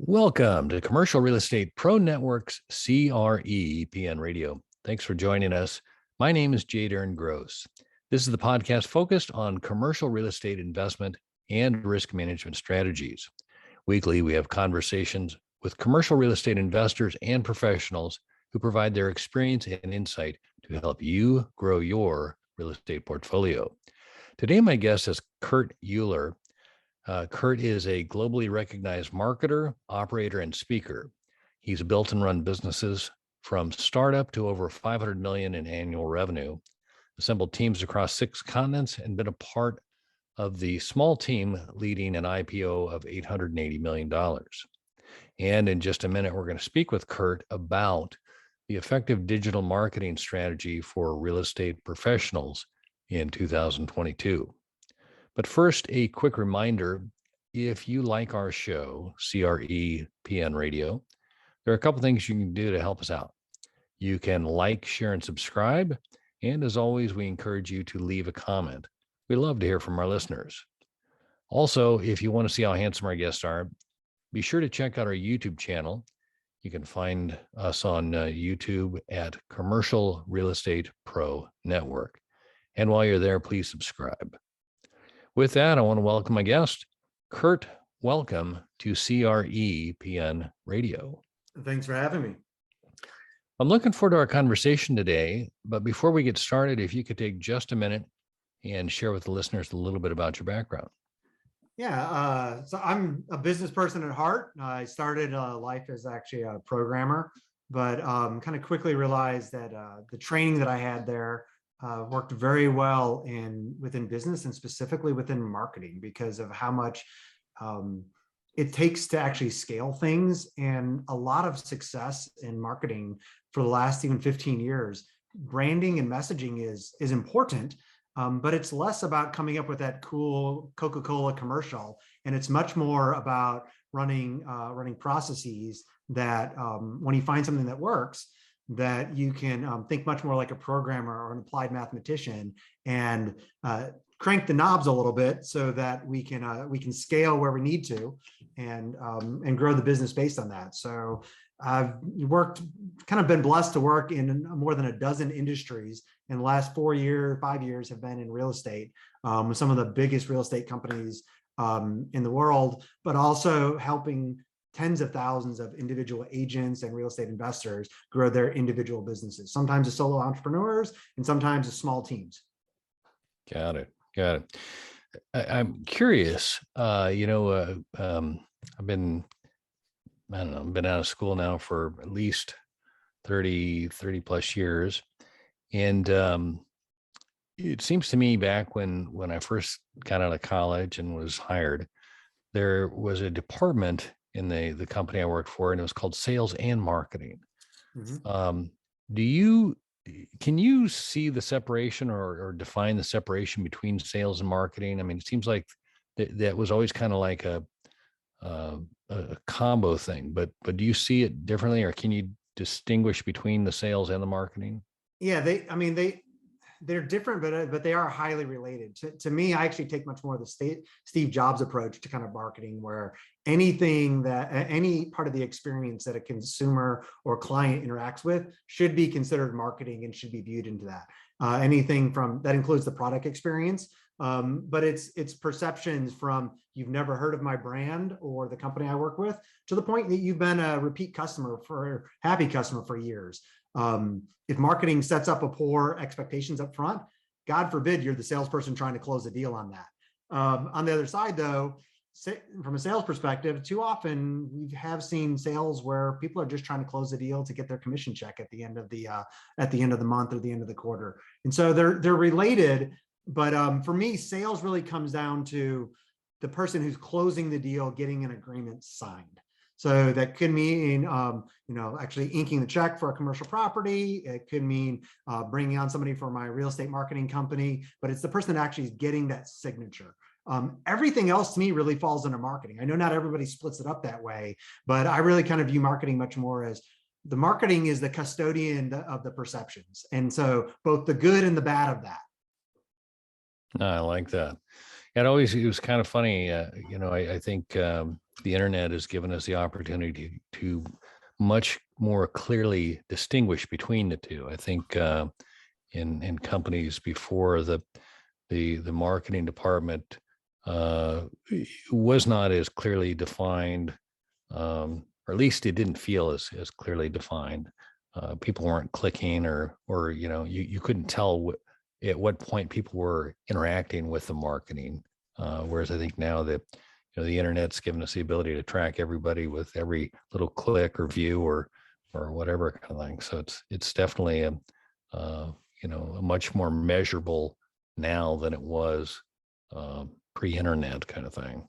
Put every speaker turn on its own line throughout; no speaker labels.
Welcome to Commercial Real Estate Pro Network's CRE PN Radio. Thanks for joining us. My name is Jay Darren Gross. This is the podcast focused on commercial real estate investment and risk management strategies. Weekly, we have conversations with commercial real estate investors and professionals who provide their experience and insight to help you grow your real estate portfolio. Today, my guest is Kurt Uhlir. Kurt is a globally recognized marketer, operator, and speaker. He's built and run businesses from startup to over 500 million in annual revenue, assembled teams across 6 continents, and been a part of the small team leading an IPO of $880 million. And in just a minute, we're going to speak with Kurt about the effective digital marketing strategy for real estate professionals in 2022. But first, a quick reminder, if you like our show, CRE PN Radio, there are a couple things you can do to help us out. You can like, share, and subscribe. And as always, we encourage you to leave a comment. We love to hear from our listeners. Also, if you want to see how handsome our guests are, be sure to check out our YouTube channel. You can find us on YouTube at Commercial Real Estate Pro Network. And while you're there, please subscribe. With that, I want to welcome my guest, Kurt. Welcome to CRE PN Radio.
Thanks for having me.
I'm looking forward to our conversation today, but before we get started, if you could take just a minute and share with the listeners a little bit about your background.
Yeah, so I'm a business person at heart. I started life as actually a programmer, but kind of quickly realized that the training that I had there worked very well within business and specifically within marketing because of how much it takes to actually scale things. And a lot of success in marketing for the last even 15 years, branding and messaging is important, but it's less about coming up with that cool Coca-Cola commercial. And it's much more about running processes that when you find something that works, that you can think much more like a programmer or an applied mathematician and crank the knobs a little bit so that we can scale where we need to and grow the business based on that. So I've been blessed to work in more than a dozen industries. In the last 5 years have been in real estate with some of the biggest real estate companies in the world, but also helping tens of thousands of individual agents and real estate investors grow their individual businesses, sometimes as solo entrepreneurs and sometimes as small teams.
Got it. I'm curious, I've been out of school now for at least 30 plus years. And it seems to me back when I first got out of college and was hired, there was a department in the company I worked for, and it was called sales and marketing. Mm-hmm. Can you see the separation or define the separation between sales and marketing? I mean, it seems like that was always kind of like a combo thing, but do you see it differently, or can you distinguish between the sales and the marketing?
Yeah, they're different, but they are highly related. To me, I actually take much more of the Steve Jobs approach to kind of marketing, where any part of the experience that a consumer or client interacts with should be considered marketing and should be viewed into that. Anything from that includes the product experience, but it's perceptions from you've never heard of my brand or the company I work with to the point that you've been a repeat happy customer for years. If marketing sets up a poor expectations up front, God forbid you're the salesperson trying to close a deal on that. On the other side, though, from a sales perspective, too often we have seen sales where people are just trying to close a deal to get their commission check at the end of the month or the end of the quarter. And so they're related, but for me, sales really comes down to the person who's closing the deal, getting an agreement signed. So that could mean, actually inking the check for a commercial property. It could mean bringing on somebody for my real estate marketing company, but it's the person that actually is getting that signature. Everything else to me really falls under marketing. I know not everybody splits it up that way, but I really kind of view marketing much more as the marketing is the custodian of the perceptions. And so both the good and the bad of that.
I like that. It was kind of funny. I think the internet has given us the opportunity to much more clearly distinguish between the two. I think in companies before, the marketing department was not as clearly defined, or at least it didn't feel as clearly defined. People weren't clicking, or you couldn't tell at what point people were interacting with the marketing. Whereas I think now that the internet's given us the ability to track everybody with every little click or view or whatever kind of thing. So it's definitely a much more measurable now than it was pre-internet kind of thing.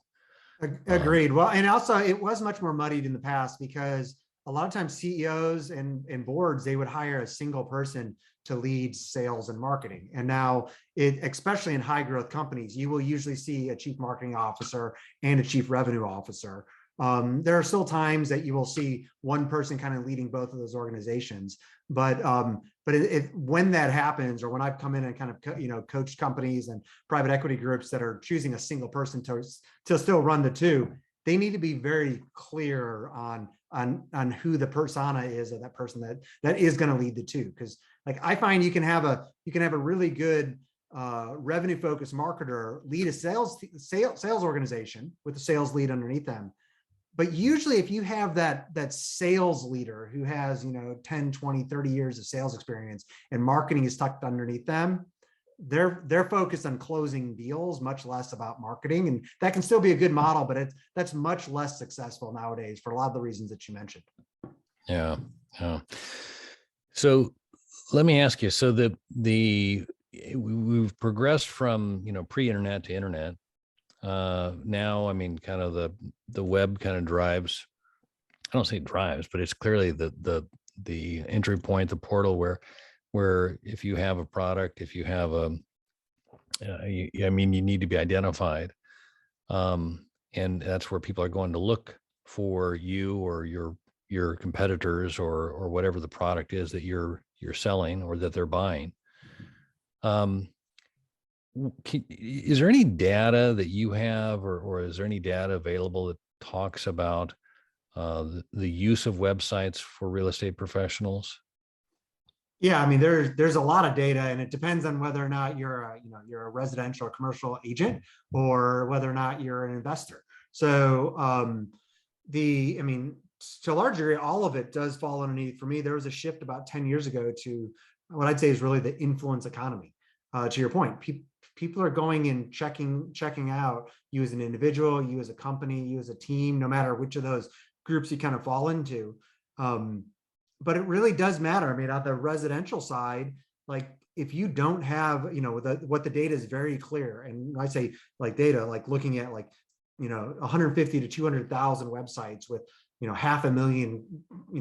Agreed. Well, and also it was much more muddied in the past because a lot of times CEOs and boards, they would hire a single person to lead sales and marketing. And now especially in high growth companies, you will usually see a chief marketing officer and a chief revenue officer. There are still times that you will see one person kind of leading both of those organizations, but when that happens, or when I've come in and kind of coached companies and private equity groups that are choosing a single person to still run the two, they need to be very clear on who the persona is of that person that is going to lead the two. Because like I find you can have a really good revenue focused marketer lead a sales organization with a sales lead underneath them. But usually if you have that sales leader who has 10, 20, 30 years of sales experience and marketing is tucked underneath them, they're focused on closing deals, much less about marketing. And that can still be a good model, but that's much less successful nowadays for a lot of the reasons that you mentioned.
Yeah. So let me ask you, so we've progressed from pre-internet to internet. Now, I mean, kind of the web kind of drives, I don't say drives, but it's clearly the entry point, the portal where if you have a product, if you have you need to be identified. And that's where people are going to look for you or your competitors or whatever the product is that you're selling or that they're buying. Is there any data that you have, or is there any data available that talks about the use of websites for real estate professionals?
Yeah, I mean, there's a lot of data, and it depends on whether or not you're a residential or commercial agent, or whether or not you're an investor. So to a large degree, all of it does fall underneath. For me, there was a shift about 10 years ago to what I'd say is really the influence economy. To your point, people are going and checking out you as an individual, you as a company, you as a team, no matter which of those groups you kind of fall into. But it really does matter. I mean, on the residential side, like if you don't have, what the data is very clear. And I say like data, like looking at 150 to 200,000 websites with, 500,000,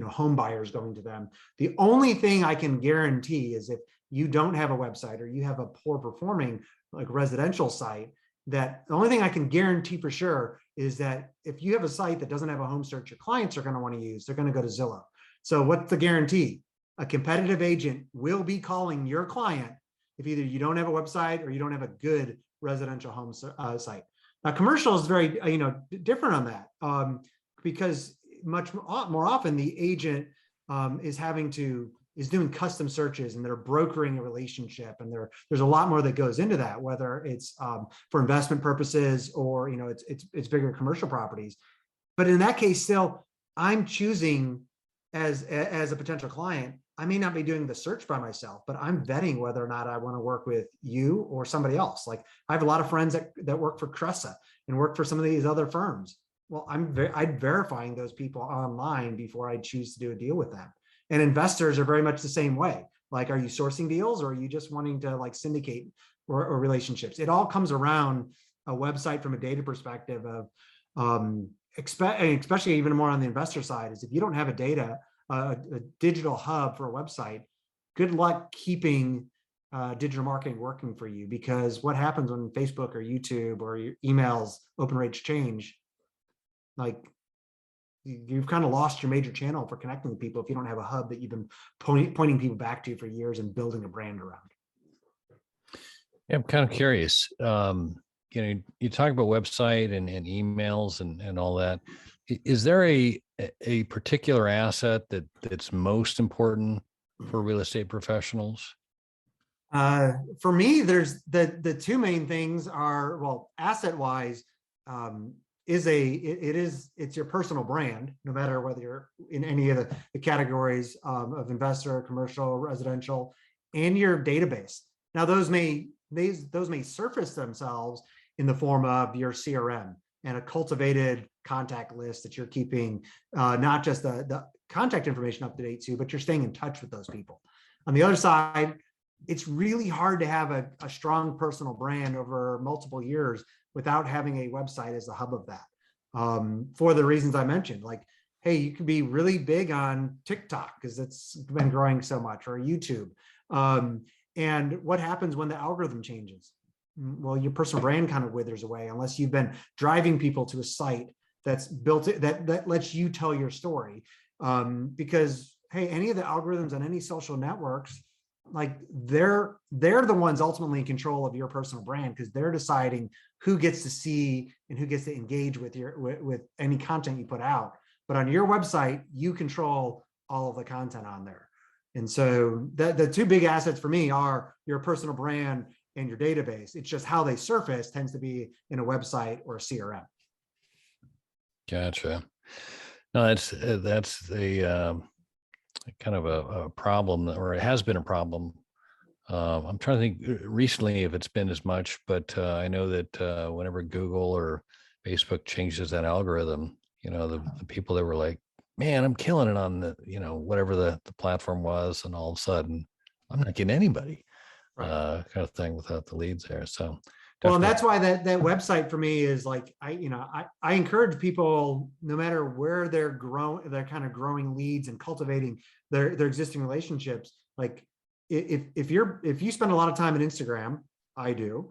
home buyers going to them. The only thing I can guarantee is if you don't have a website or you have a poor performing like residential site, that the only thing I can guarantee for sure is that if you have a site that doesn't have a home search your clients are going to want to use, they're going to go to Zillow. So what's the guarantee? A competitive agent will be calling your client if either you don't have a website or you don't have a good residential home site. Now, commercial is very, different on that because much more often the agent is doing custom searches and they're brokering a relationship, and there's a lot more that goes into that, whether it's for investment purposes or it's bigger commercial properties. But in that case, still, I'm choosing as a potential client. I may not be doing the search by myself, but I'm vetting whether or not I want to work with you or somebody else. Like I have a lot of friends that work for Cressa and work for some of these other firms. Well, I'm verifying those people online before I choose to do a deal with them. And investors are very much the same way. Like, are you sourcing deals, or are you just wanting to like syndicate or relationships? It all comes around a website from a data perspective of, especially even more on the investor side, is if you don't have a digital hub for a website, good luck keeping digital marketing working for you, because what happens when Facebook or YouTube or your emails open rates change, like you've kind of lost your major channel for connecting with people if you don't have a hub that you've been pointing people back to for years and building a brand around.
Yeah, I'm kind of curious. you talk about website and emails and all that. Is there a particular asset that's most important for real estate professionals?
For me, there's the two main things are, well, asset wise, it's your personal brand, no matter whether you're in any of the categories of investor, commercial, residential, and your database. Now, those may surface themselves in the form of your CRM and a cultivated contact list that you're keeping, not just the contact information up to date to, but you're staying in touch with those people. On the other side, it's really hard to have a strong personal brand over multiple years without having a website as the hub of that. For the reasons I mentioned, like, hey, you can be really big on TikTok because it's been growing so much, or YouTube. And what happens when the algorithm changes? Well, your personal brand kind of withers away unless you've been driving people to a site that's built that lets you tell your story. Because hey, any of the algorithms on any social networks, like they're the ones ultimately in control of your personal brand, because they're deciding who gets to see and who gets to engage with with any content you put out. But on your website, you control all of the content on there. And so the two big assets for me are your personal brand and your database. It's just how they surface tends to be in a website or a CRM.
Gotcha. No, that's a kind of a problem, or it has been a problem. I'm trying to think recently if it's been as much, but I know that whenever Google or Facebook changes that algorithm, the people that were like, man, I'm killing it on the, whatever the platform was, and all of a sudden I'm not getting anybody,
Right.
kind of thing without the leads there. So
Well, and
definitely.
that's why that website for me is like, I encourage people, no matter where they're kind of growing leads and cultivating their existing relationships. Like if you spend a lot of time on Instagram, I do,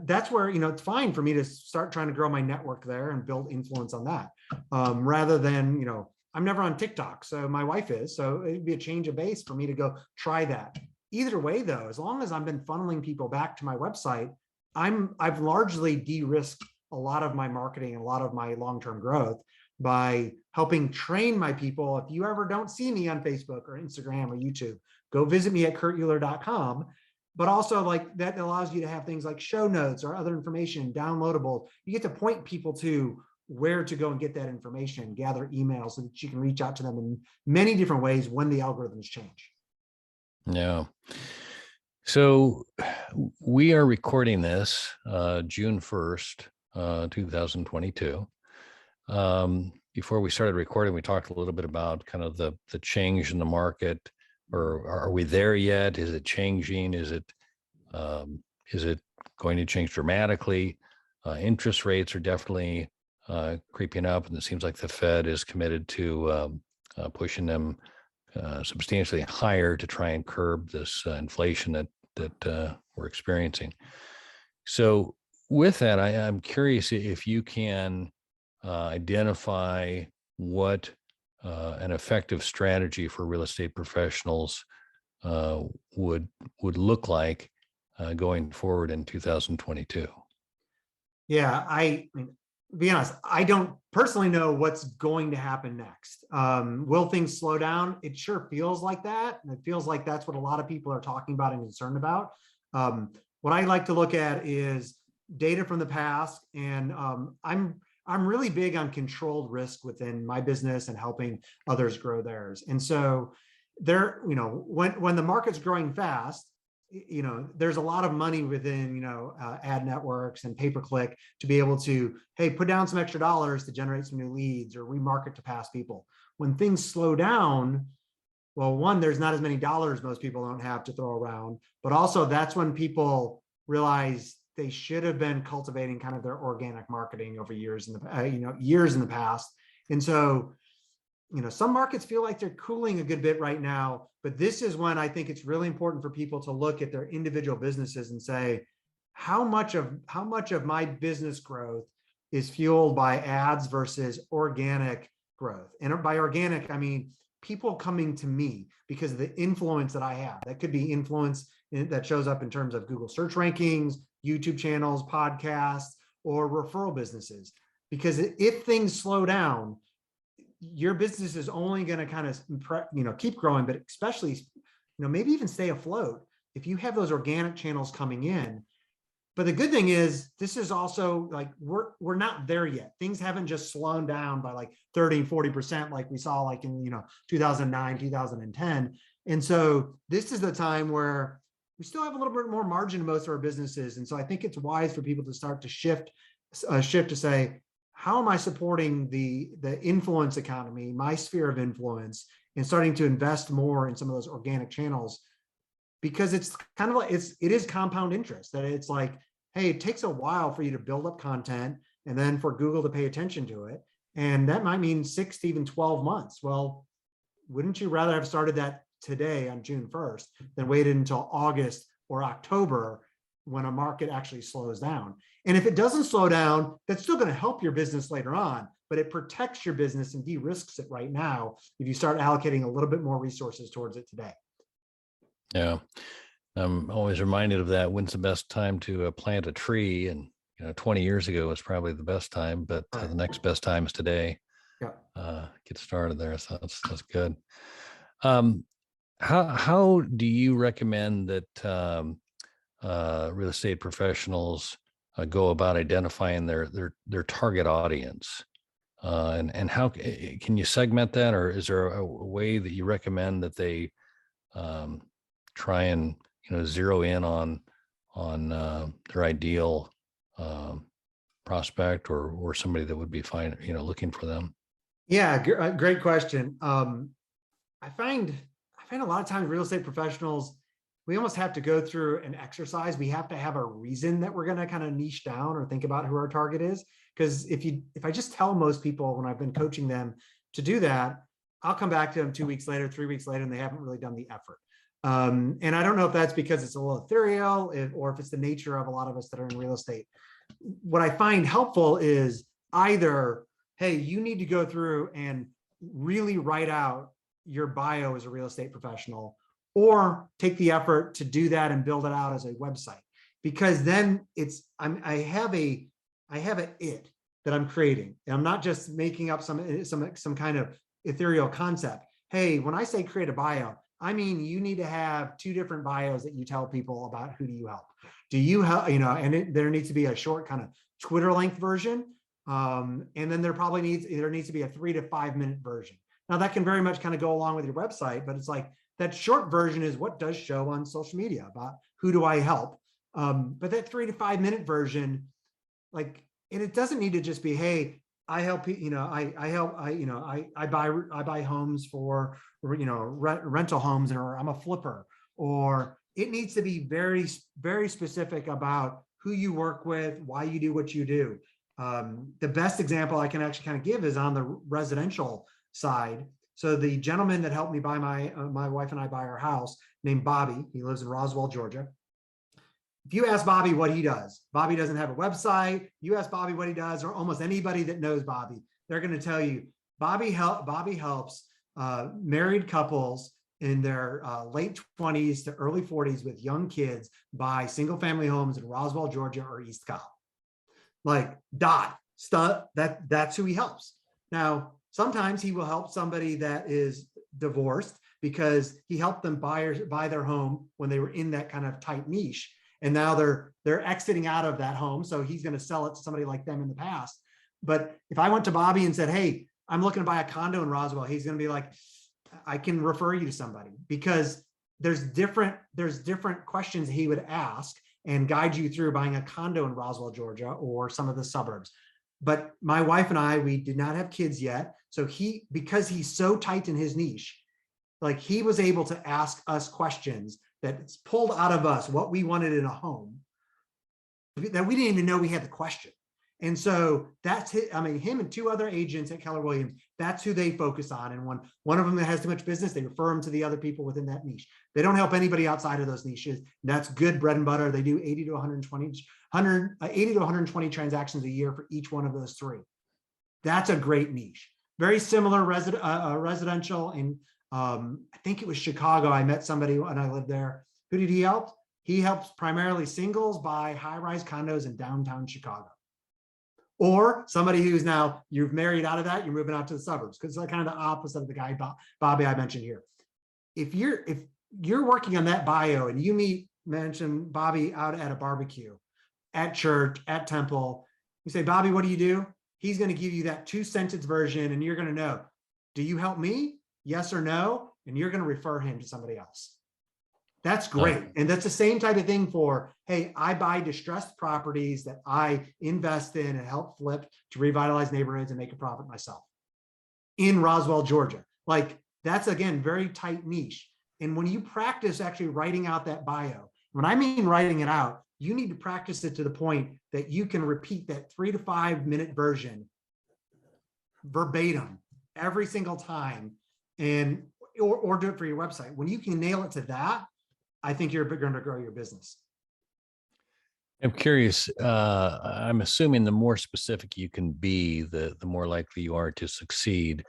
that's where, it's fine for me to start trying to grow my network there and build influence on that. Rather than, I'm never on TikTok, so my wife is, so it'd be a change of base for me to go try that. Either way though, as long as I've been funneling people back to my website, I've largely de-risked a lot of my marketing and a lot of my long-term growth by helping train my people. If you ever don't see me on Facebook or Instagram or YouTube, go visit me at kurtuhlir.com. But also, like, that allows you to have things like show notes or other information downloadable. You get to point people to where to go and get that information, gather emails so that you can reach out to them in many different ways when the algorithms change.
Yeah. So we are recording this June 1st, 2022. Before we started recording, we talked a little bit about kind of the change in the market, or are we there yet? Is it changing? Is it going to change dramatically? Interest rates are definitely creeping up, and it seems like the Fed is committed to pushing them substantially higher to try and curb this inflation that we're experiencing. So with that, I'm curious if you can identify what an effective strategy for real estate professionals would look like going forward in 2022.
Yeah, I mean, be honest, I don't personally know what's going to happen next. Will things slow down? It sure feels like that. And it feels like that's what a lot of people are talking about and concerned about. What I like to look at is data from the past. And I'm really big on controlled risk within my business and helping others grow theirs. And so when the market's growing fast, there's a lot of money within, ad networks and pay-per-click to be able to, hey, put down some extra dollars to generate some new leads or remarket to past people. When things slow down, well, one, there's not as many dollars most people don't have to throw around, but also that's when people realize they should have been cultivating kind of their organic marketing over years in the past. And so, some markets feel like they're cooling a good bit right now, but this is when I think it's really important for people to look at their individual businesses and say, how much of my business growth is fueled by ads versus organic growth? And by organic, I mean people coming to me because of the influence that I have. That could be influence that shows up in terms of Google search rankings, YouTube channels, podcasts, or referral businesses. Because if things slow down, your business is only going to kind of, keep growing, but especially, maybe even stay afloat if you have those organic channels coming in. But the good thing is, this is also like, we're not there yet. Things haven't just slowed down by like 30, 40% like we saw like in, 2009, 2010. And so this is the time where we still have a little bit more margin in most of our businesses. And so I think it's wise for people to start to shift to say, how am I supporting the influence economy, my sphere of influence, and starting to invest more in some of those organic channels? Because it's kind of like, it is compound interest, that it's like, hey, it takes a while for you to build up content and then for Google to pay attention to it. And that might mean 6 to even 12 months. Well, wouldn't you rather have started that today on June 1st than waited until August or October when a market actually slows down? And if it doesn't slow down, that's still going to help your business later on, but it protects your business and de-risks it right now if you start allocating a little bit more resources towards it today.
Yeah. I'm always reminded of that. When's the best time to plant a tree? And 20 years ago was probably the best time, but
Right.
the next best time is today.
Yeah.
Get started there. So that's good. How do you recommend that real estate professionals go about identifying their target audience? And how can you segment that, or is there a way that you recommend that they try and zero in on their ideal prospect or somebody that would be fine, looking for them?
Yeah, great question. I find a lot of times real estate professionals, we almost have to go through an exercise. We have to have a reason that we're going to kind of niche down or think about who our target is. Because if I just tell most people when I've been coaching them to do that, I'll come back to them 2 weeks later, 3 weeks later, and they haven't really done the effort. And I don't know if that's because it's a little ethereal or if it's the nature of a lot of us that are in real estate. What I find helpful is either, hey, you need to go through and really write out your bio as a real estate professional, or take the effort to do that and build it out as a website. Because then I have an it that I'm creating. And I'm not just making up some kind of ethereal concept. Hey, when I say create a bio, I mean, you need to have 2 different bios that you tell people about who do you help. Do you help, and there needs to be a short kind of Twitter length version. And then there needs to be a 3 to 5 minute version. Now that can very much kind of go along with your website, but it's like that short version is what does show on social media about who do I help. But that 3 to 5 minute version, like, and it doesn't need to just be, hey, I help, I buy homes for, rental homes, or I'm a flipper, or it needs to be very, very specific about who you work with, why you do what you do. The best example I can actually kind of give is on the residential side. So the gentleman that helped me buy my wife and I buy our house, named Bobby, he lives in Roswell, Georgia. If you ask Bobby what he does, Bobby doesn't have a website. You ask Bobby what he does, or almost anybody that knows Bobby, they're going to tell you Bobby helps married couples in their late 20s to early 40s with young kids buy single family homes in Roswell, Georgia, or East Cobb. Like that's who he helps. Now, sometimes he will help somebody that is divorced because he helped them buy their home when they were in that kind of tight niche. And now they're exiting out of that home. So he's going to sell it to somebody like them in the past. But if I went to Bobby and said, hey, I'm looking to buy a condo in Roswell, he's going to be like, I can refer you to somebody, because there's different questions he would ask and guide you through buying a condo in Roswell, Georgia, or some of the suburbs. But my wife and I, we did not have kids yet. So because he's so tight in his niche, like, he was able to ask us questions that's pulled out of us what we wanted in a home that we didn't even know we had the question. And so that's him and 2 other agents at Keller Williams, that's who they focus on. And one of them that has too much business, they refer them to the other people within that niche. They don't help anybody outside of those niches. That's good bread and butter. They do 80 to 120 transactions a year for each one of those 3. That's a great niche. Very similar residential. And I think it was Chicago. I met somebody when I lived there. Who did he help? He helps primarily singles buy high-rise condos in downtown Chicago. Or somebody who's now, you've married out of that, you're moving out to the suburbs, because it's kind of the opposite of the guy, Bobby, I mentioned here. If you're working on that bio and you mention Bobby out at a barbecue, at church, at temple, you say, Bobby, what do you do? He's going to give you that 2-sentence version, and you're going to know, do you help me? Yes or no? And you're going to refer him to somebody else. That's great. And that's the same type of thing for, hey, I buy distressed properties that I invest in and help flip to revitalize neighborhoods and make a profit myself in Roswell, Georgia. Like, that's, again, very tight niche. And when you practice actually writing out that bio, when I mean writing it out, you need to practice it to the point that you can repeat that 3 to 5 minute version verbatim every single time, and or do it for your website. When you can nail it to that, I think you're going to grow your business.
I'm curious. I'm assuming the more specific you can be, the more likely you are to succeed.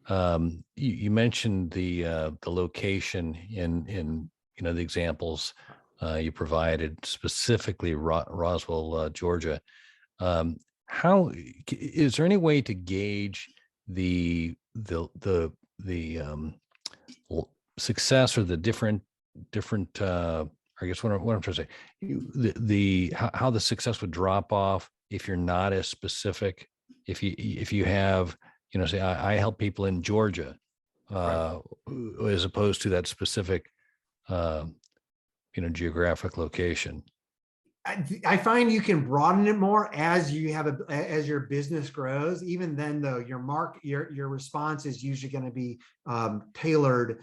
You mentioned the location in the examples you provided, specifically Roswell, Georgia. How is there any way to gauge the success or the different I guess what I'm trying to say, how the success would drop off if you're not as specific? If you have, say I help people in Georgia,
Right.
as opposed to that specific, geographic location.
I find you can broaden it more as as your business grows. Even then, though, your response is usually going to be tailored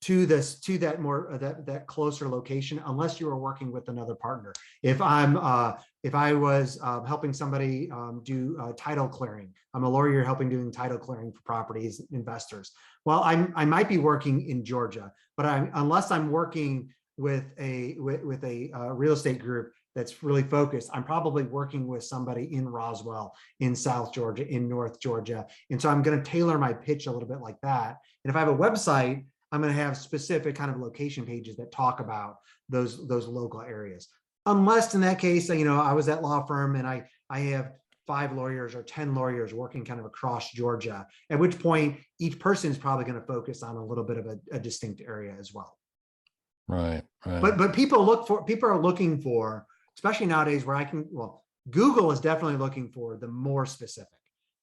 to that closer location, unless you are working with another partner. If I was helping somebody do title clearing, I'm a lawyer helping doing title clearing for properties, investors. Well, I might be working in Georgia, but unless I'm working with a real estate group that's really focused, I'm probably working with somebody in Roswell, in South Georgia, in North Georgia. And so I'm going to tailor my pitch a little bit like that. And if I have a website, I'm going to have specific kind of location pages that talk about those local areas. Unless in that case, I was at law firm and I have 5 lawyers or 10 lawyers working kind of across Georgia, at which point each person is probably going to focus on a little bit of a distinct area as well.
Right.
But people are looking for, especially nowadays where Google is definitely looking for the more specific.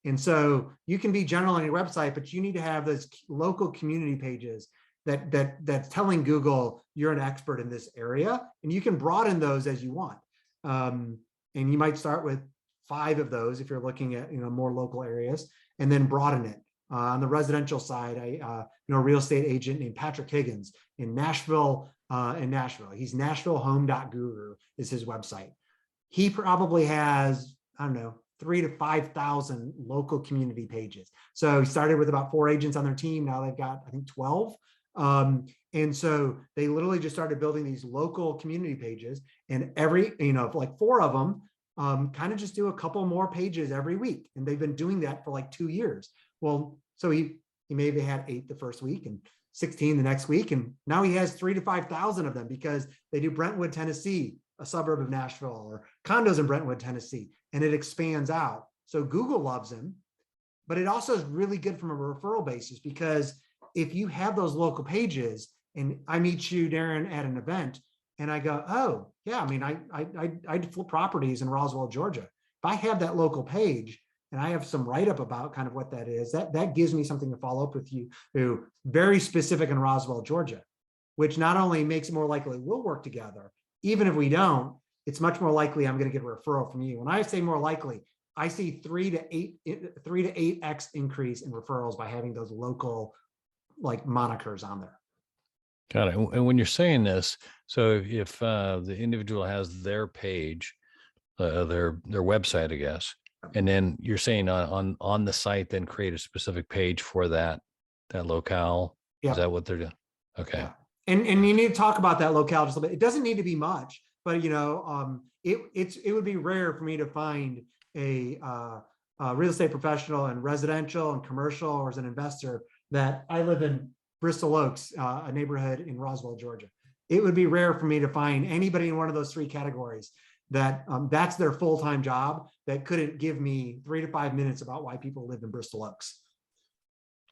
And so you can be general on your website, but you need to have those local community pages that's telling Google you're an expert in this area, and you can broaden those as you want. And you might start with 5 of those if you're looking at more local areas, and then broaden it. On the residential side, I know a real estate agent named Patrick Higgins in Nashville. He's NashvilleHome.guru is his website. He probably has, I don't know, 3,000 to 5,000 local community pages. So he started with about 4 agents on their team. Now they've got, I think, 12. And so they literally just started building these local community pages, and like 4 of them kind of just do a couple more pages every week. And they've been doing that for like 2 years. Well, so he maybe had 8 the first week and 16 the next week. And now he has 3,000 to 5,000 of them because they do Brentwood, Tennessee, a suburb of Nashville, or condos in Brentwood, Tennessee, and it expands out. So Google loves him, but it also is really good from a referral basis, because if you have those local pages and I meet you, Darren, at an event, and I go, oh yeah, I mean, I flip properties in Roswell, Georgia. If I have that local page and I have some write-up about kind of what that is, that gives me something to follow up with you, who very specific in Roswell, Georgia, which not only makes it more likely we'll work together, even if we don't, it's much more likely I'm going to get a referral from you. When I say more likely, I see 3 to 8x increase in referrals by having those local like monikers on there.
Got it. And when you're saying this, so if the individual has their page, their website, I guess, and then you're saying on the site, then create a specific page for that locale.
Yeah.
Is that what they're doing? Okay.
Yeah. And you need to talk about that locale just a little bit. It doesn't need to be much, but it would be rare for me to find a real estate professional in residential and commercial, or as an investor, that I live in Bristol Oaks, a neighborhood in Roswell, Georgia. It would be rare for me to find anybody in one of those 3 categories that that's their full-time job that couldn't give me 3 to 5 minutes about why people live in Bristol Oaks.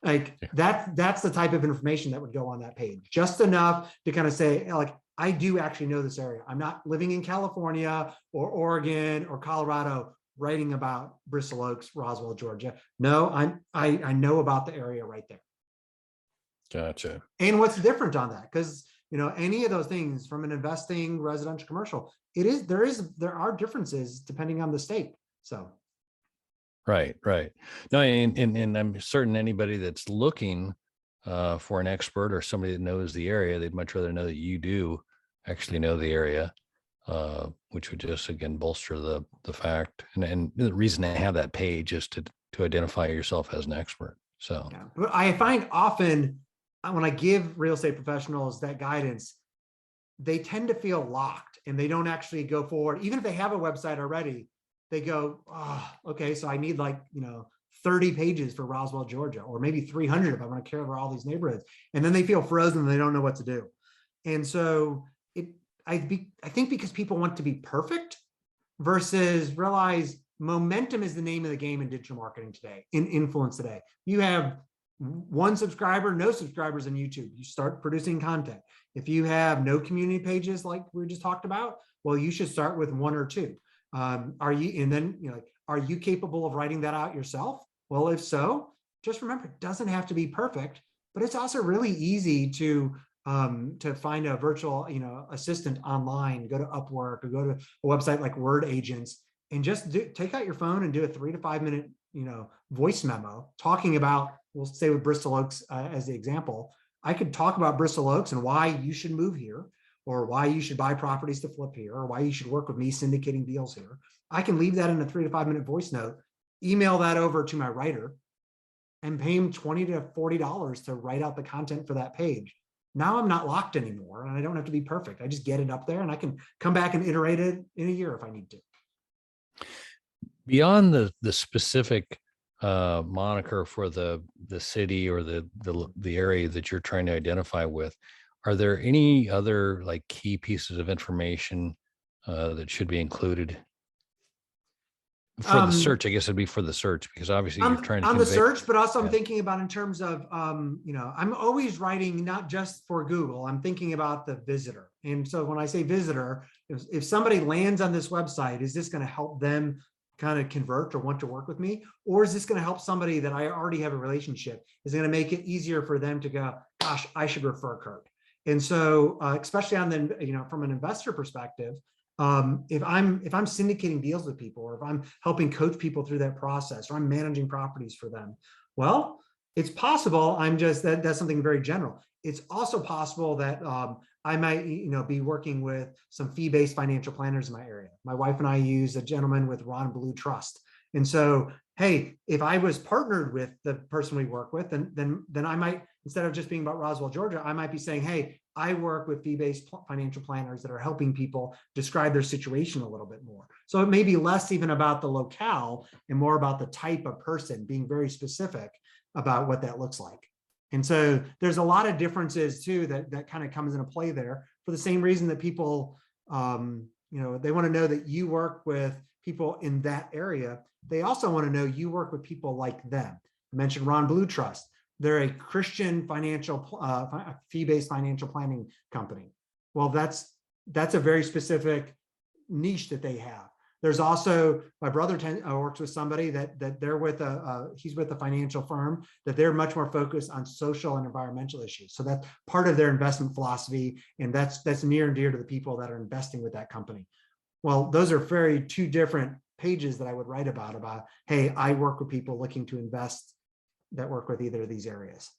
Like that's the type of information that would go on that page, just enough to kind of say, like, I do actually know this area. I'm not living in California or Oregon or Colorado writing about Bristol Oaks, Roswell, Georgia. No, I know about the area right there.
Gotcha.
And what's different on that? Because any of those things, from an investing, residential, commercial, there are differences depending on the state. So
Right. No, and I'm certain anybody that's looking for an expert or somebody that knows the area, they'd much rather know that you do actually know the area, which would just, again, bolster the fact. And the reason to have that page is to identify yourself as an expert. So
yeah. But I find often when I give real estate professionals that guidance, they tend to feel locked and they don't actually go forward. Even if they have a website already, they go, oh, okay, so I need 30 pages for Roswell, Georgia, or maybe 300 if I want to cover all these neighborhoods. And then they feel frozen and they don't know what to do. And so I think because people want to be perfect versus realize momentum is the name of the game in digital marketing today, in influence today. You have 1 subscriber, no subscribers on YouTube. You start producing content. If you have no community pages like we just talked about, well, you should start with 1 or 2. Are you capable of writing that out yourself? Well, if so, just remember, it doesn't have to be perfect, but it's also really easy to find a virtual, assistant online, go to Upwork or go to a website like Word Agents and just take out your phone and do a 3 to 5 minute, voice memo talking about, we'll say with Bristol Oaks as the example. I could talk about Bristol Oaks and why you should move here, or why you should buy properties to flip here, or why you should work with me syndicating deals here. I can leave that in a 3 to 5 minute voice note, email that over to my writer, and pay him $20 to $40 to write out the content for that page. Now I'm not locked anymore, and I don't have to be perfect. I just get it up there, and I can come back and iterate it in a year if I need to.
Beyond the specific moniker for the city or the area that you're trying to identify with, are there any other key pieces of information that should be included for the search? I guess it'd be for the search, because obviously you're trying to
on the search, but also
Yeah.
I'm thinking about in terms of, I'm always writing not just for Google. I'm thinking about the visitor. And so when I say visitor, if somebody lands on this website, is this going to help them kind of convert or want to work with me? Or is this going to help somebody that I already have a relationship? Is it going to make it easier for them to go, gosh, I should refer Kurt? And so, especially on the, from an investor perspective, if I'm syndicating deals with people, or if I'm helping coach people through that process, or I'm managing properties for them, well, it's possible that's something very general. It's also possible that I might, be working with some fee-based financial planners in my area. My wife and I use a gentleman with Ron Blue Trust. And so, hey, if I was partnered with the person we work with, then I might, instead of just being about Roswell, Georgia, I might be saying, hey, I work with fee-based financial planners that are helping people describe their situation a little bit more. So it may be less even about the locale and more about the type of person, being very specific about what that looks like. And so there's a lot of differences too that kind of comes into play there, for the same reason that people, they want to know that you work with people in that area. They also want to know you work with people like them. I mentioned Ron Blue Trust. They're a Christian financial, fee-based financial planning company. Well, that's a very specific niche that they have. There's also, my brother works with somebody that they're with he's with a financial firm that they're much more focused on social and environmental issues. So that's part of their investment philosophy, and that's near and dear to the people that are investing with that company. Well, those are very 2 different pages that I would write about, hey, I work with people looking to invest that work with either of these areas.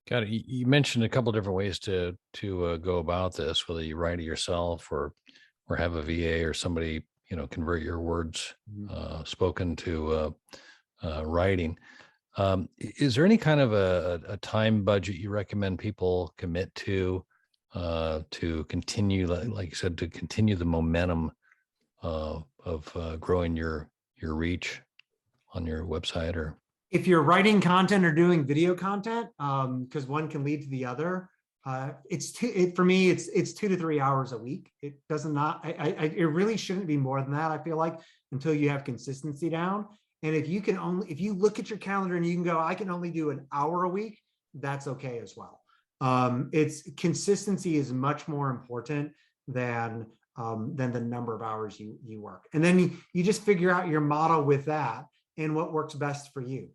Got it. You mentioned a couple of different ways to go about this, whether you write it yourself or have a VA or somebody, convert your words spoken to writing. Is there any kind of a time budget you recommend people commit to continue, like you said, to continue the momentum of growing your reach on your website? Or
if you're writing content or doing video content, because one can lead to the other, For me, it's 2 to 3 hours a week. It doesn't not, it really shouldn't be more than that. I feel like, until you have consistency down. And if you look at your calendar and you can go, I can only do an hour a week, that's okay as well. It's consistency is much more important than the number of hours you work. And then you just figure out your model with that and what works best for you.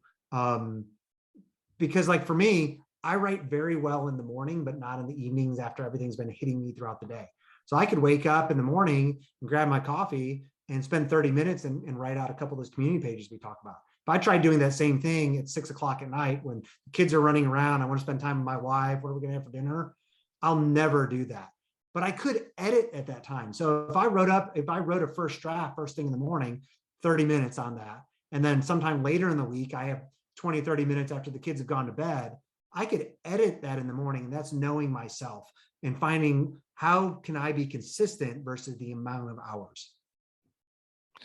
Because like for me, I write very well in the morning, but not in the evenings after everything's been hitting me throughout the day. So I could wake up in the morning and grab my coffee and spend 30 minutes and write out a couple of those community pages we talk about. If I tried doing that same thing at 6 o'clock at night when the kids are running around, I want to spend time with my wife, what are we going to have for dinner? I'll never do that. But I could edit at that time. So if I wrote a first draft first thing in the morning, 30 minutes on that. And then sometime later in the week, I have 20, 30 minutes after the kids have gone to bed, I could edit that in the morning. And that's knowing myself and finding how can I be consistent versus the amount of hours.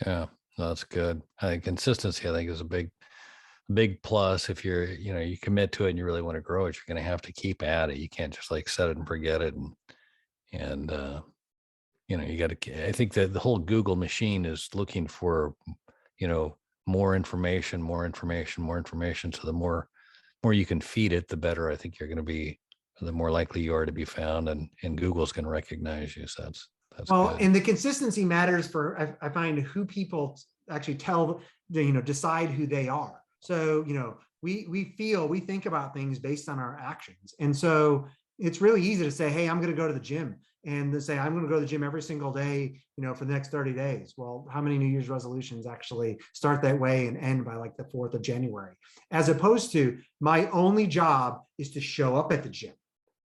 Yeah, that's good. I think consistency, I think, is a big plus. If you commit to it and you really want to grow it, you're going to have to keep at it. You can't just like set it and forget it. And you got to, I think that the whole Google machine is looking for, more information. So the more you can feed it, the better I think you're going to be, the more likely you are to be found, and Google's going to recognize you. So that's
well,
good.
And the consistency matters for, I find, who people actually decide who they are. So, we think about things based on our actions. And so it's really easy to say, hey, I'm going to go to the gym, and to say, I'm going to go to the gym every single day, for the next 30 days. Well, how many New Year's resolutions actually start that way and end by like the 4th of January? As opposed to, my only job is to show up at the gym.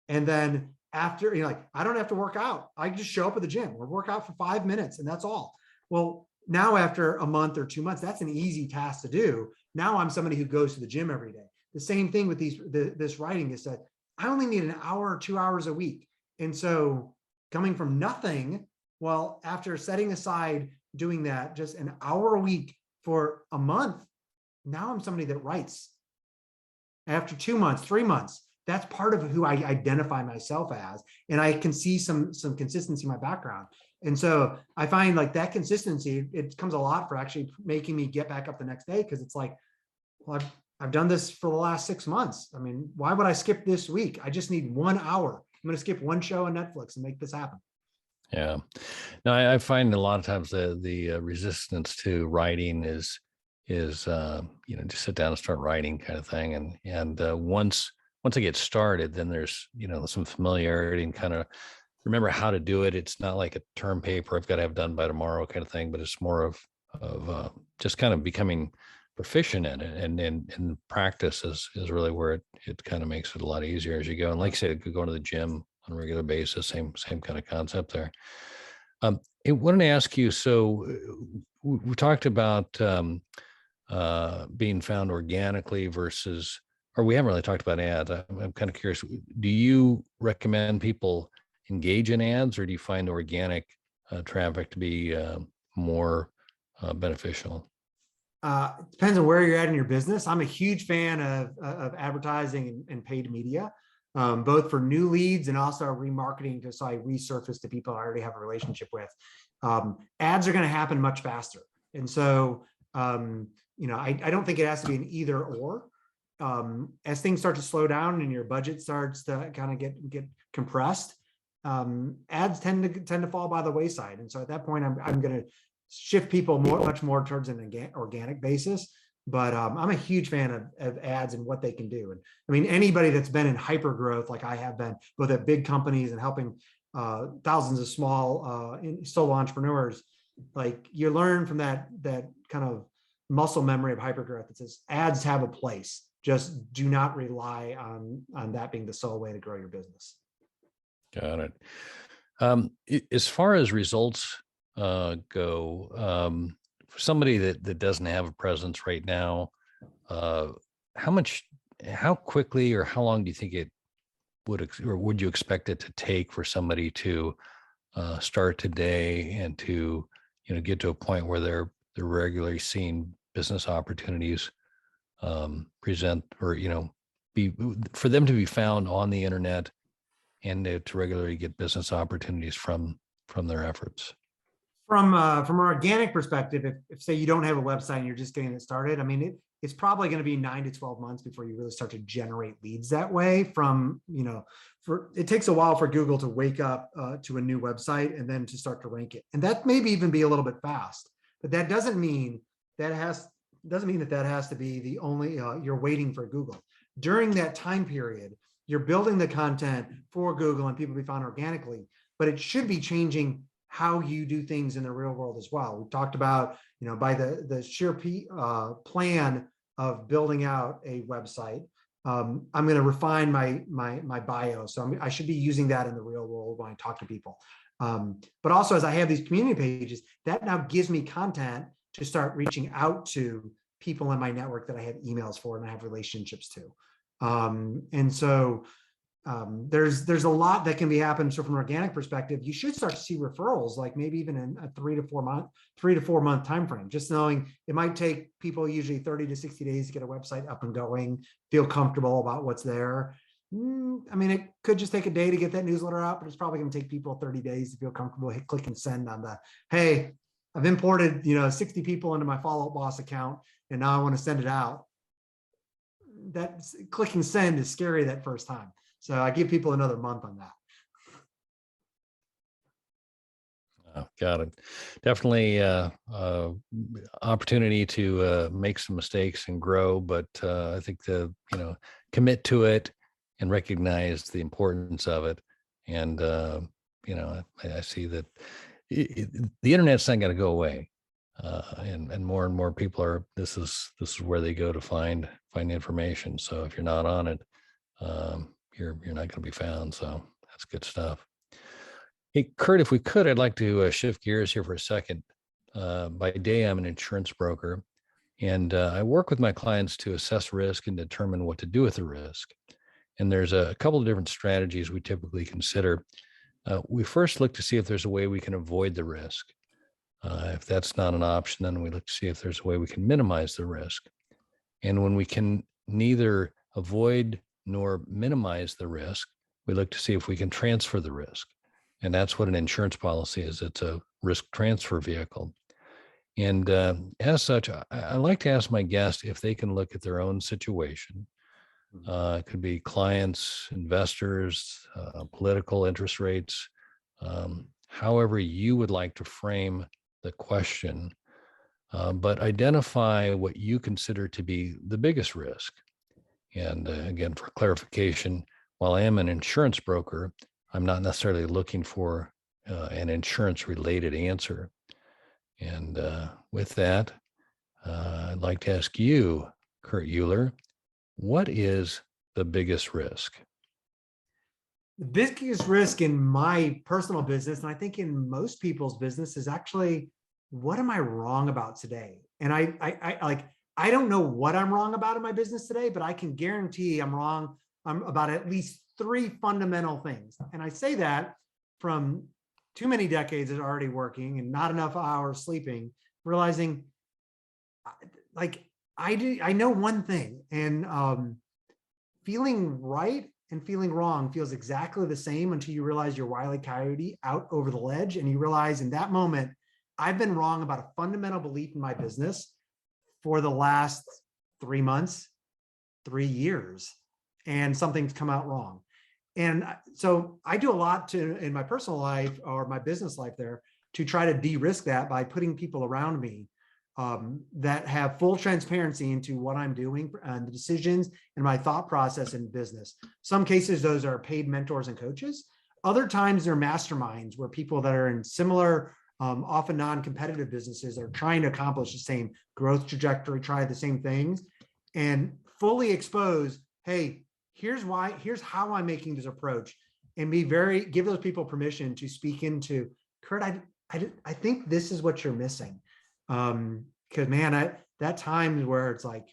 And then after, I don't have to work out. I just show up at the gym or work out for 5 minutes, and that's all. Well, now after a month or 2 months, that's an easy task to do. Now I'm somebody who goes to the gym every day. The same thing with this writing is that I only need an hour or 2 hours a week. And so coming from nothing, well, after setting aside doing that just an hour a week for a month, now I'm somebody that writes. After 2 months, 3 months, that's part of who I identify myself as. And I can see some consistency in my background. And so I find like that consistency, it comes a lot for actually making me get back up the next day. Cause it's like, well, I've done this for the last 6 months. I mean, why would I skip this week? I just need 1 hour. I'm going to skip one show on Netflix and make this happen.
Yeah. No, I find a lot of times the resistance to writing is just sit down and start writing kind of thing. And once I get started, then there's, some familiarity and kind of remember how to do it. It's not like a term paper I've got to have done by tomorrow kind of thing, but it's more of just kind of becoming proficient in it, and practice is really where it kind of makes it a lot easier as you go. And like I said, going to the gym on a regular basis, same kind of concept there. I wanted to ask you, so we talked about being found organically versus, or we haven't really talked about ads. I'm kind of curious, do you recommend people engage in ads, or do you find organic traffic to be more beneficial?
It depends on where you're at in your business. I'm a huge fan of advertising and paid media, both for new leads and also remarketing, just so I resurface to people I already have a relationship with. Ads are going to happen much faster. And so, I don't think it has to be an either or. As things start to slow down and your budget starts to kind of get compressed, ads tend to fall by the wayside. And so at that point, I'm going to shift people much more towards an organic basis. But I'm a huge fan of ads and what they can do. And I mean, anybody that's been in hyper growth, like I have been, both at big companies and helping thousands of small solo entrepreneurs, like you learn from that kind of muscle memory of hyper growth that says ads have a place. Just do not rely on that being the sole way to grow your business.
Got it. As far as results go, for somebody that doesn't have a presence right now, how quickly or how long do you think it would you expect it to take for somebody to start today and to get to a point where they're regularly seeing business opportunities present, or be for them to be found on the internet and to regularly get business opportunities from their efforts?
From an organic perspective, if say you don't have a website and you're just getting it started, I mean, it's probably going to be 9 to 12 months before you really start to generate leads that way. From, for it takes a while for Google to wake up to a new website and then to start to rank it, and that maybe even be a little bit fast. But that doesn't mean that has to be the only you're waiting for Google. During that time period, you're building the content for Google and people be found organically, but it should be changing how you do things in the real world as well. We talked about, by the sheer plan of building out a website, I'm going to refine my bio. So I should be using that in the real world when I talk to people. But also, as I have these community pages, that now gives me content to start reaching out to people in my network that I have emails for and I have relationships to. And so there's a lot that can be happening. So from an organic perspective, you should start to see referrals, like maybe even in a 3 to 4 month time frame. Just knowing it might take people usually 30 to 60 days to get a website up and going, feel comfortable about what's there. I mean, it could just take a day to get that newsletter out, but it's probably going to take people 30 days to feel comfortable. Hit click and send on the, hey, I've imported 60 people into my Follow Up Boss account, and now I want to send it out. That clicking send is scary that first time. So I give people another month on that.
Oh, got it. Definitely opportunity to make some mistakes and grow, but I think commit to it and recognize the importance of it. And I see that the internet's not going to go away, and more people are. This is where they go to find information. So if you're not on it, you're not going to be found. So that's good stuff. Hey, Kurt, if we could, I'd like to shift gears here for a second. By day, I'm an insurance broker, and I work with my clients to assess risk and determine what to do with the risk. And there's a couple of different strategies we typically consider. We first look to see if there's a way we can avoid the risk. If that's not an option, then we look to see if there's a way we can minimize the risk. And when we can neither avoid nor minimize the risk, we look to see if we can transfer the risk. And that's what an insurance policy is. It's a risk transfer vehicle. And as such, I like to ask my guests if they can look at their own situation. It could be clients, investors, political interest rates, however you would like to frame the question, but identify what you consider to be the biggest risk. And again, for clarification, while I am an insurance broker, I'm not necessarily looking for an insurance-related answer. And with that, I'd like to ask you, Kurt Uhlir, what is the biggest risk?
The biggest risk in my personal business, and I think in most people's business, is actually, what am I wrong about today? And I don't know what I'm wrong about in my business today, but I can guarantee I'm wrong about at least 3 fundamental things. And I say that from too many decades of already working and not enough hours sleeping, realizing I know one thing, and feeling right and feeling wrong feels exactly the same until you realize you're Wile E. Coyote out over the ledge, and you realize in that moment, I've been wrong about a fundamental belief in my business for the last 3 months, 3 years, and something's come out wrong. And so I do a lot in my personal life or my business life there to try to de-risk that by putting people around me that have full transparency into what I'm doing and the decisions and my thought process in business. Some cases, those are paid mentors and coaches. Other times they're masterminds where people that are in similar, often non-competitive businesses are trying to accomplish the same growth trajectory, try the same things, and fully expose, hey, here's how I'm making this approach, and give those people permission to speak into, Kurt, I think this is what you're missing. Because man, that times where it's like,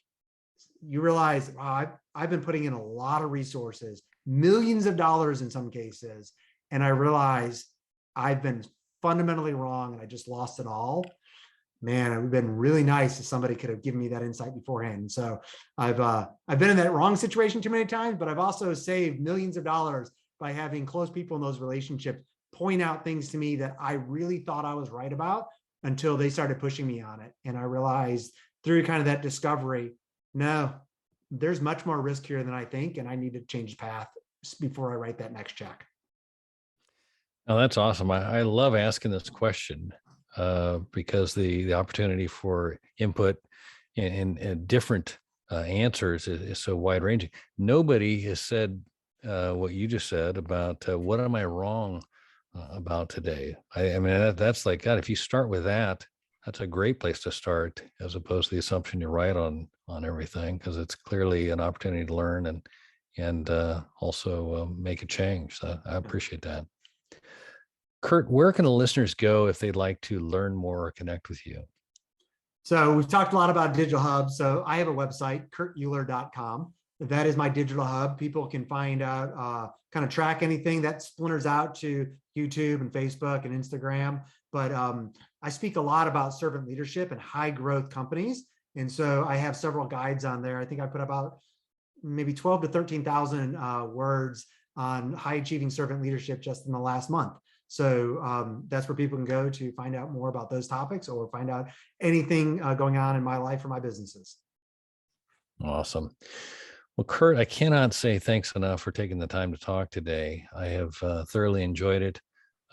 you realize, wow, I've been putting in a lot of resources, millions of dollars in some cases, and I realize I've been fundamentally wrong and I just lost it all. Man, it would have been really nice if somebody could have given me that insight beforehand. So I've been in that wrong situation too many times, but I've also saved millions of dollars by having close people in those relationships point out things to me that I really thought I was right about until they started pushing me on it. And I realized through kind of that discovery, no, there's much more risk here than I think, and I need to change path before I write that next check.
Oh, that's awesome. I love asking this question because the opportunity for input and different answers is so wide ranging. Nobody has said what you just said about what am I wrong about today. I mean, that's like, God, if you start with that, that's a great place to start, as opposed to the assumption you're right on everything, because it's clearly an opportunity to learn and also make a change. So I appreciate that. Kurt, where can the listeners go if they'd like to learn more or connect with you?
So we've talked a lot about digital hubs. So I have a website, kurtuhlir.com. That is my digital hub. People can find out, kind of track anything that splinters out to YouTube and Facebook and Instagram. But I speak a lot about servant leadership and high growth companies. And so I have several guides on there. I think I put about maybe 12 to 13,000 words on high achieving servant leadership just in the last month. So that's where people can go to find out more about those topics or find out anything going on in my life or my businesses.
Awesome. Well, Kurt, I cannot say thanks enough for taking the time to talk today. I have thoroughly enjoyed it,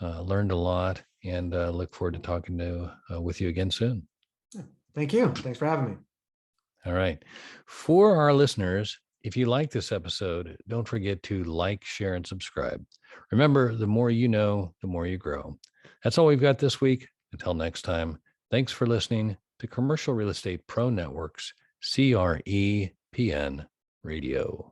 learned a lot, and look forward to talking with you again soon.
Thank you. Thanks for having me.
All right. For our listeners, if you like this episode, don't forget to like, share, and subscribe. Remember, the more you know, the more you grow. That's all we've got this week. Until next time, thanks for listening to Commercial Real Estate Pro Network's CREPN Radio.